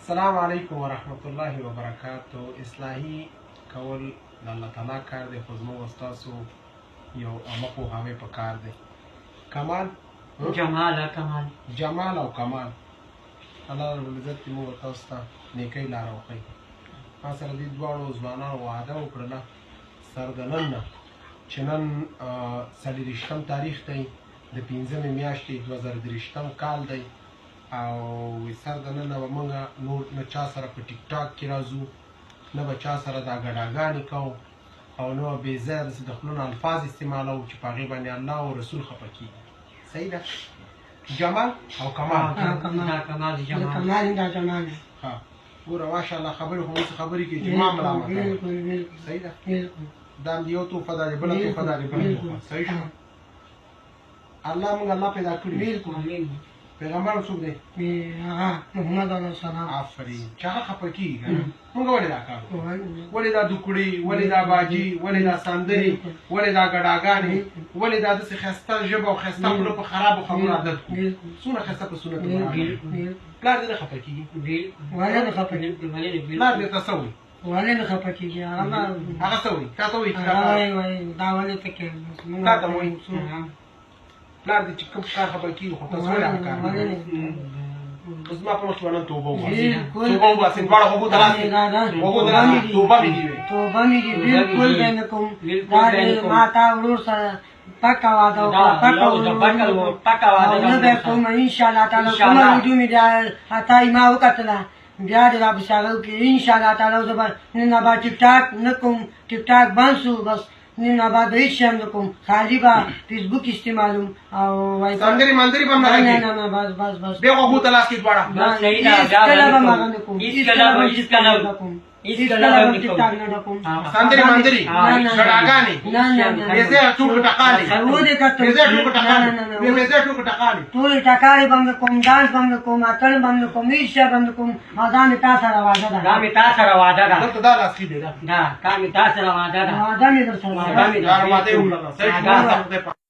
السلام علیکم ورحمت الله وبرکاتو. اصلاحي کول د الله تعالی کار دی، خو زموږ او ستاسو یو عامه پوهاوی په کار دی. کمال جمال او کمال الله رب العزت دې موږ او تاسو ته نیکۍ لاره وښیي. ما سره دې دواړو ځوانانو وعده وکړله سر د نن نه چې نن 24 تاریخ دی د 5مې میاشتې 2023 کال دی، او سر د نن نه به موږ نور نه چا سره په ټیک ټاک کې راځو، نه به چا سره دا ګډاګانې کوو، او نه به بې ځایه داسې د خولو نه الفاظ استعمالوو چې په هغې باندې الله او رسول خفه کېږي. صحیح ده؟ جمال او کمال. ها ګوره ماشاءالله خبرې خو موږ خبرې کوي چې ما ملامت. صحیح ده؟ دا هم یو توفه ده، بله توفه ده، بله توفه. صحیح شو؟ الله موږ الله پیدا کړي. پیغمبر څوک دی؟ محمد علیه السلام. آفرین. چې هغه خفه کېږي که نه، موږ ولې دا کار کوو؟ ولې دا دوکړې، ولې دا باجي، ولې دا سندرې، ولې دا ګډاګانې، ولې دا داسې ښایسته ژبه او ښایسته خوله په خرابو خبرو عادت کړو؟ څومره ښایسته په سنت پلار دې نه خفه کېږي؟ ولې نه خفه کېږي؟ پلار دې ته څه وایي؟ ولې نه خفه کېږي؟ هغه څه وایي؟ تا ته وایي چې دا ولې ته کوې؟ تا ته وایي پلار دې چې کوم کار خبر کېږي خو تاسو ولې هغه کار اوس زما په مخ کې به نن توبه وباسي، توبه وباسي، دواړه غوږو ته راسي، غوږو ته راسي، توبه مې دي وی، توبه مې دي بلکل به نه کوم. دا ما تا ورور سره پکه واده وکړه، پکه واده نه به کوم انشاءالله تعالی. کومه ویډیو مې حتی ما وکتله بیا دې راپسې هغه وکړي انشاءالله تعالی. زه به نن به ټیک ټاک نه کوم، ټیک ټاک بند شو، بس نن به هیڅ شی هم نه کوم، خالي به فیسبوک استعمالوم او سندرې مندرې به هم نه کوې؟ نه بس بیا غوږو ته لاس کړي دواړه. هېڅکله به هم هغه نه کوم، هېڅکله به ټیک ټاک نه کوم، هېڅکله به ټیک ټاک نه کوم. سندرې مندرې ګډاګانې بې ځایه ټوکې ټقالې بې ځایه ټوکې ټقالې بې ځایه ټوکې ټقالې ټولې ټکالې به هم نه کوم، ډانس به هم نه کوم، اتڼ به هم نه کوم، هېڅ شی به هم نه کوم. او دا مې تا سره وعده ده. دلته دا لاس کښېږدي، وعده مې در سره دا وعده یې وکړله. صحیح